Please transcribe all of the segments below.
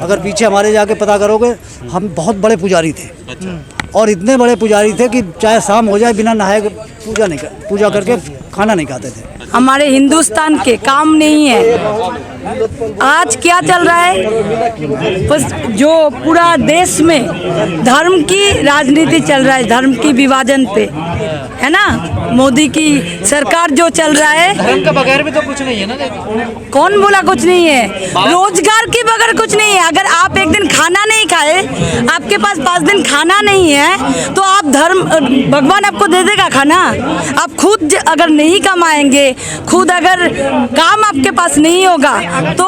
अगर पीछे हमारे जाके पता करोगे, हम बहुत बड़े पुजारी थे। और इतने बड़े पुजारी थे कि चाहे शाम हो जाए बिना नहाए पूजा करके खाना नहीं खाते थे। हमारे हिंदुस्तान के काम नहीं है। आज क्या चल रहा है, जो पूरा देश में धर्म की राजनीति चल रहा है, धर्म की विभाजन पे, है ना। मोदी की सरकार जो चल रहा है, धर्म के बगैर भी तो कुछ नहीं है ना। कौन बोला कुछ नहीं है? रोजगार के बगैर कुछ नहीं है। अगर आप एक दिन खाना नहीं खाए, आपके पास 5 दिन खाना नहीं है, तो आप धर्म, भगवान आपको दे देगा खाना? आप खुद अगर नहीं कमाएंगे, खुद अगर काम आपके पास नहीं होगा, तो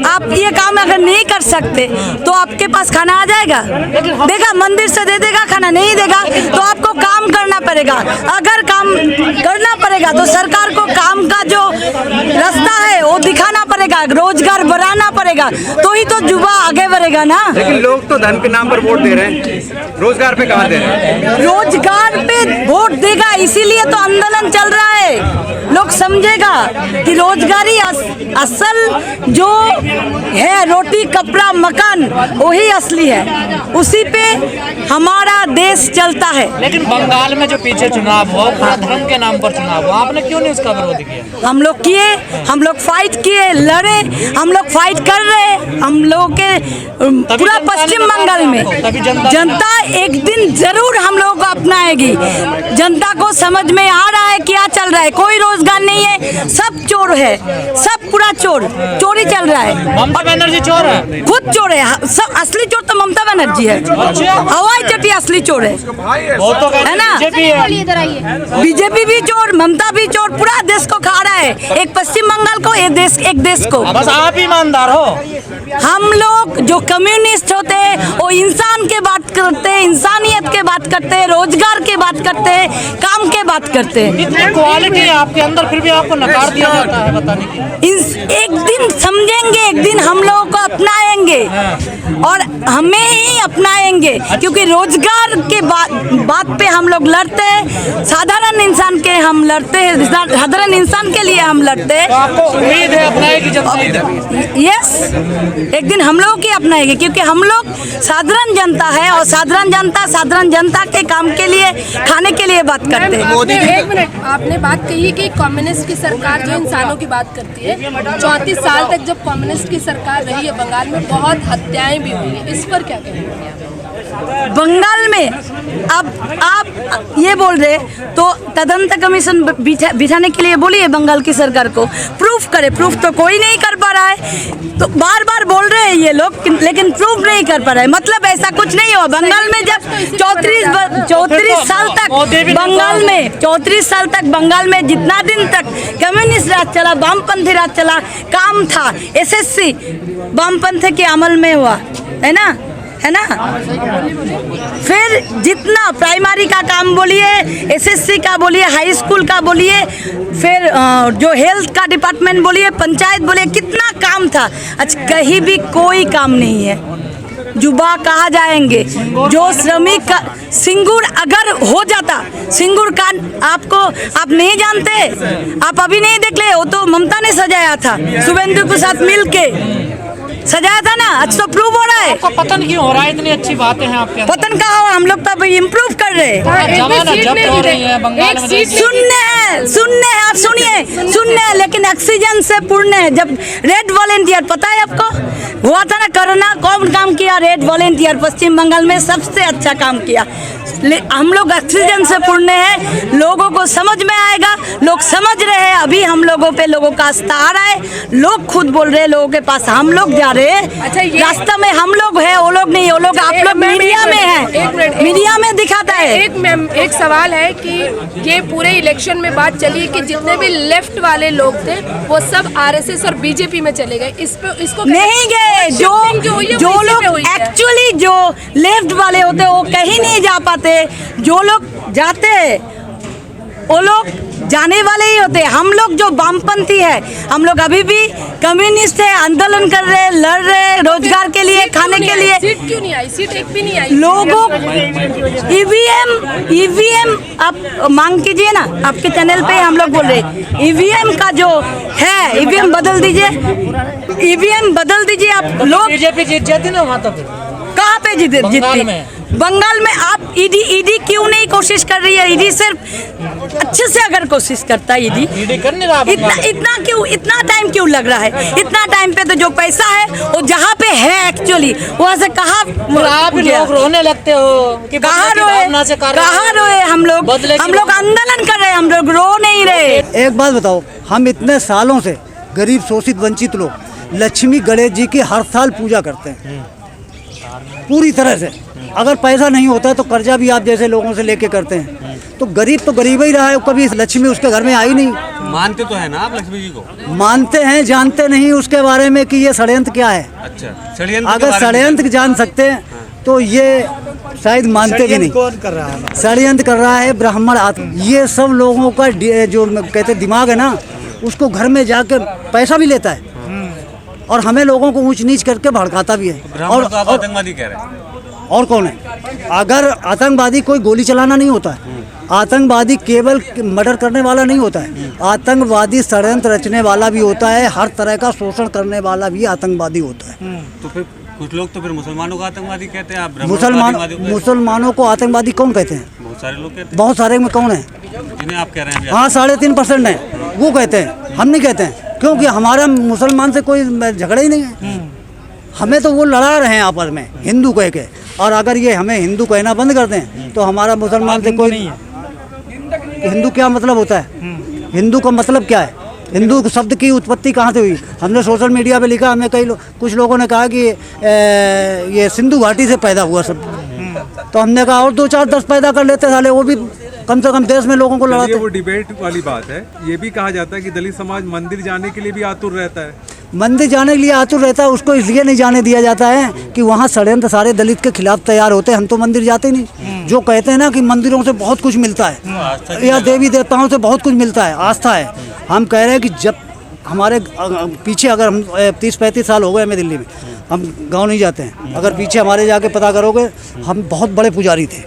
आप ये काम अगर नहीं कर सकते, तो आपके पास खाना आ जाएगा? देगा, मंदिर से दे देगा खाना? नहीं देगा। तो आपको काम करना पड़ेगा। अगर काम करना पड़ेगा तो सरकार को काम का जो रास्ता है वो दिखाना पड़ेगा, रोजगार बढ़ाना पड़ेगा, तो ही तो युवा आगे बढ़ेगा ना। लेकिन लोग तो धन के नाम पर वोट दे रहे हैं, रोजगार पे कहाँ दे रहे हैं? रोजगार पे वोट देगा, इसीलिए तो आंदोलन चल रहा है। लोग समझेगा कि रोजगारी असल जो है, रोटी कपड़ा मकान, वही असली है, उसी पे हमारा देश चलता है। लेकिन बंगाल में जो पीछे चुनाव हुआ, पूरा धर्म के नाम पर चुनाव हुआ, आपने क्यों नहीं उसका विरोध किया? हम लोग किए, हम लोग फाइट किए, लड़े, हम लोग फाइट कर रहे। हम लोग के पूरा पश्चिम बंगाल में जनता एक दिन जरूर हम लोगों को अपनाएगी। जनता को समझ में आ रहा है क्या चल रहा है। कोई रोजगार नहीं है, सब चोर है, सब पूरा चोरी चल रहा है। ममता बनर्जी चोर है, खुद चोर है। सब असली चोर तो ममता बनर्जी है। हवाई चटी असली चोर है, है ना। बीजेपी भी चोर, ममता भी चोर, पूरा देश को खा रहा है। एक पश्चिम बंगाल को, एक देश को। बस आप ईमानदार हो। हम लोग जो कम्युनिस्ट होते हैं वो इंसान के बात करते हैं, इंसानियत के बात करते हैं, रोजगार के बात करते हैं, काम के बात करते हैं। इतनी क्वालिटी है आपके अंदर, फिर भी आपको नकार दिया जाता है, बताने की। एक दिन समझेंगे, एक दिन हम लोगों को अपनाएंगे और हमें ही अपनाएंगे, क्योंकि रोजगार के बात पे हम लोग लड़ते हैं। साधारण इंसान के हम लड़ते हैं, साधारण इंसान के लिए हम लड़ते हैं। तो आपको उम्मीद है अपनाएगी जनता? यस, एक दिन हम लोग की अपनाएंगे, क्योंकि हम लोग साधारण जनता है और साधारण जनता के काम के लिए, खाने के लिए बात करते हैं। एक मिनट, आपने बात कही कि कम्युनिस्ट की सरकार जो इंसानों की बात करती है, 34 साल तक जब कम्युनिस्ट की सरकार रही है बंगाल में, बहुत हत्याएं भी हुई है, इस पर क्या कहेंगे? बंगाल में अब आप ये बोल रहे, तो तदंत कमीशन बिठाने के लिए बोलिए बंगाल की सरकार को, प्रूफ करे। प्रूफ तो कोई नहीं कर पा रहा है, तो बार बार बोल रहे हैं ये लोग, लेकिन प्रूफ नहीं कर पा रहे हैं। मतलब ऐसा कुछ नहीं हुआ बंगाल में। जब 34 साल तक बंगाल में जितना दिन तक कम्युनिस्ट राज चला, वामपंथी राज चला, काम था, SSC वामपंथी के अमल में हुआ, है ना। फिर जितना प्राइमरी का काम बोलिए, SSC का बोलिए, हाई स्कूल का बोलिए, फिर जो हेल्थ का डिपार्टमेंट बोलिए, पंचायत बोलिए, कितना काम था। अच्छा, कहीं भी कोई काम नहीं है। युवा कहाँ जाएंगे? जो श्रमिक का सिंगूर अगर हो जाता, सिंगूर का आप नहीं जानते, आप अभी नहीं देख ले, वो तो ममता ने सजाया था शुभेंदु के साथ मिलके सजाया था ना। आज तो प्रूव हो रहा है। आपको पतन क्यों हो रहा है? इतनी अच्छी बातें हैं आपके अंदर। पतन कहाँ हो? हम लोग तो अभी इम्प्रूव कर रहे हैं। सुनने आप सुनिए, लेकिन ऑक्सीजन से पूर्ण है। जब रेड वॉलेंटियर, पता है आपको, हुआ था ना कोरोना, कौन काम किया? रेड वॉलेंटियर पश्चिम बंगाल में सबसे अच्छा काम किया। हम लोग ऑक्सीजन से पूर्ण है, लोगों को समझ में आएगा, लोग समझ रहे हैं। अभी हम लोगों पे लोगों का आस्था आ रहा है, लोग खुद बोल रहे हैं लोगों के पास हम लोग जा रहे हैं। अच्छा, रास्ता में हम लोग है, वो लोग नहीं, वो लोग आप लोग मीडिया में है, मीडिया में दिखाता है। एक सवाल है कि ये पूरे इलेक्शन में बात चली कि जितने भी लेफ्ट वाले लोग थे वो सब RSS और बीजेपी में चले गए, इसको नहीं गए। जो लोग एक्चुअली जो लेफ्ट वाले होते वो कहीं नहीं जा पाते, जो लोग जाते हैं वो लोग जाने वाले ही होते हैं। हम लोग जो वामपंथी है, हम लोग अभी भी कम्युनिस्ट है, आंदोलन कर रहे हैं, लड़ रहे हैं रोजगार के लिए, खाना देने के लिए सीट क्यों नहीं आई? सीट एक भी नहीं आई। लोगों ईवीएम आप मांग कीजिए ना, आपके चैनल पे हम लोग बोल रहे ईवीएम का जो है, ईवीएम बदल दीजिए, ईवीएम बदल दीजिए आप लोग। बीजेपी जीत जाती ना वहाँ तक, कहाँ पे जीतती? में। बंगाल में आप ईडी क्यों नहीं कोशिश कर रही है? ईडी सिर्फ अच्छे से अगर कोशिश करता है ईडी कर नहीं रहा इतना टाइम क्यों लग रहा है? इतना टाइम पे तो जो पैसा है वो जहाँ पे है एक्चुअली वहाँ से कहाँ आप लोग रोने लगते हो कि कहाँ रोए? हम लोग आंदोलन कर रहे हैं, हम लोग रो नहीं रहे। एक बात बताओ, हम इतने सालों से गरीब शोषित वंचित लोग लक्ष्मी गणेश जी की हर साल पूजा करते हैं पूरी तरह से। अगर पैसा नहीं होता है तो कर्जा भी आप जैसे लोगों से लेके करते हैं, तो गरीब ही रहा है, कभी लक्ष्मी उसके घर में आई नहीं। मानते तो है ना आप लक्ष्मी जी को? मानते हैं, जानते नहीं उसके बारे में कि ये षड्यंत्र क्या है। अच्छा, षड्यंत्र अगर षड्यंत्र जान सकते हैं तो ये शायद मानते भी नहीं। कौन कर रहा है? षड्यंत्र कर रहा है ब्राह्मण आत्मा। ये सब लोगों का जो कहते दिमाग है ना, उसको घर में जाके पैसा भी लेता है और हमें लोगों को ऊंच नीच करके भड़काता भी है। और आप आतंकवादी कह रहे हैं? और कौन है? अगर आतंकवादी कोई गोली चलाना नहीं होता है, आतंकवादी केवल मर्डर करने वाला नहीं होता है, आतंकवादी षड्यंत्र रचने वाला भी होता है, हर तरह का शोषण करने वाला भी आतंकवादी होता है। तो फिर कुछ लोग तो फिर मुसलमानों को आतंकवादी कहते हैं, आप मुसलमानों को आतंकवादी कौन कहते हैं? बहुत सारे लोग कहते हैं। बहुत सारे में कौन है? जिन्हें आप कह रहे हैं? हाँ, 3.5% है, वो कहते हैं, हम नहीं कहते हैं, क्योंकि हमारा मुसलमान से कोई झगड़ा ही नहीं है। हमें तो वो लड़ा रहे हैं आपस में हिंदू कह के, और अगर ये हमें हिंदू कहना बंद कर दें तो हमारा मुसलमान से कोई नहीं है। हिंदू क्या मतलब होता है? हिंदू का मतलब क्या है? हिंदू शब्द की उत्पत्ति कहाँ से हुई? हमने सोशल मीडिया पे लिखा, हमें कुछ लोगों ने कहा कि ये सिंधु घाटी से पैदा हुआ सब। तो हमने कहा और 2, 4, 10 पैदा कर लेते साले, वो भी कम से कम देश में लोगों को लड़ाते। वो डिबेट वाली बात है। ये भी कहा जाता है कि दलित समाज मंदिर जाने के लिए भी आतुर रहता है। मंदिर जाने के लिए आतुर रहता है, उसको इसलिए नहीं जाने दिया जाता है कि वहाँ षड्यंत्र सारे दलित के खिलाफ तैयार होते हैं। हम तो मंदिर जाते ही नहीं। जो कहते हैं ना कि मंदिरों से बहुत कुछ मिलता है या देवी देवताओं से बहुत कुछ मिलता है, आस्था है। हम कह रहे हैं कि जब हमारे पीछे, अगर हम 30-35 साल हो गए हमें दिल्ली में, हम गाँव नहीं जाते हैं, अगर पीछे हमारे जाके पता करोगे, हम बहुत बड़े पुजारी थे।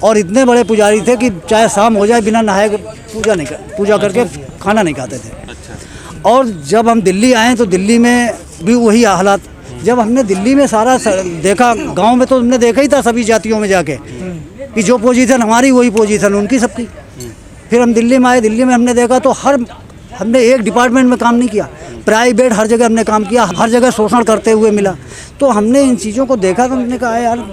और इतने बड़े पुजारी थे कि चाहे शाम हो जाए बिना नहाए पूजा करके खाना नहीं खाते थे। और जब हम दिल्ली आए तो दिल्ली में भी वही हालात। जब हमने दिल्ली में सारा देखा, गांव में तो हमने देखा ही था सभी जातियों में जाके कि जो पोजीशन हमारी वही पोजीशन उनकी सबकी। फिर हम दिल्ली में आए, दिल्ली में हमने देखा तो हमने एक डिपार्टमेंट में काम नहीं किया, प्राइवेट हर जगह हमने काम किया, हर जगह शोषण करते हुए मिला। तो हमने इन चीज़ों को देखा तो हमने कहा यार,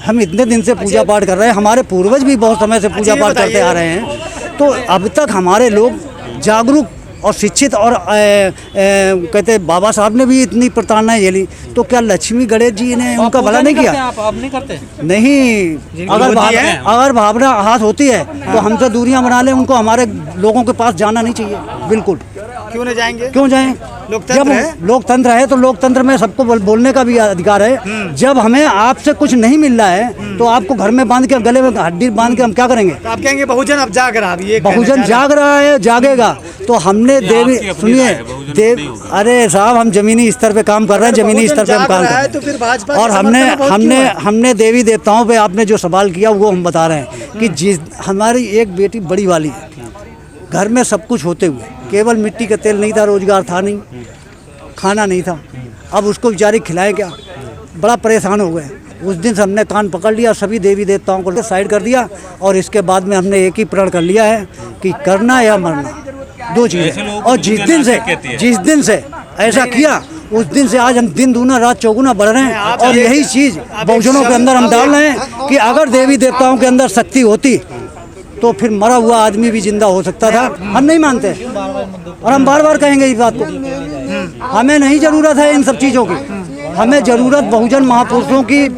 हम इतने दिन से पूजा पाठ कर रहे हैं, हमारे पूर्वज भी बहुत समय से पूजा पाठ करते आ रहे हैं, तो अब तक हमारे लोग जागरूक और शिक्षित और कहते बाबा साहब ने भी इतनी प्रताड़नाएं झेली, तो क्या लक्ष्मी गणेश जी ने उनका भला नहीं किया? आप नहीं करते? नहीं, अगर भावना हाथ होती है तो हमसे दूरियां बना ले, उनको हमारे लोगों के पास जाना नहीं चाहिए बिल्कुल। क्यों नहीं जाएंगे? क्यों जाएं? लोकतंत्र है तो लोकतंत्र में सबको बोलने का भी अधिकार है। जब हमें आपसे कुछ नहीं मिल रहा है तो आपको घर में बांध के, गले में हड्डी बांध के हम क्या करेंगे? तो आप कहेंगे बहुजन अब जाग रहा है, बहुजन जाग रहा है, जागेगा। तो हमने देवी, सुनिए अरे साहब, हम जमीनी स्तर पे काम कर रहे हैं, जमीनी स्तर पे हम काम कर रहे हैं। तो फिर भाजपा और हमने देवी देवताओं पे आपने जो सवाल किया वो हम बता रहे हैं कि हमारी एक बेटी बड़ी वाली है, घर में सब कुछ होते हुए केवल मिट्टी का तेल नहीं था, रोजगार था नहीं, खाना नहीं था, अब उसको बेचारी खिलाए क्या? बड़ा परेशान हो गए। उस दिन से हमने कान पकड़ लिया, सभी देवी देवताओं को साइड कर दिया, और इसके बाद में हमने एक ही प्रण कर लिया है कि करना या मरना, 2 चीज़ें। और जिस दिन से ऐसा किया, उस दिन से आज हम दिन दूना रात चौगुना बढ़ रहे हैं। और यही चीज़ बहुजनों के अंदर हम डाल रहे हैं कि अगर देवी देवताओं के अंदर शक्ति होती तो फिर मरा हुआ आदमी भी जिंदा हो सकता था। हम नहीं मानते और हम बार बार कहेंगे इस बात को। हमें नहीं ज़रूरत है इन सब चीज़ों की, हमें ज़रूरत बहुजन महापुरुषों की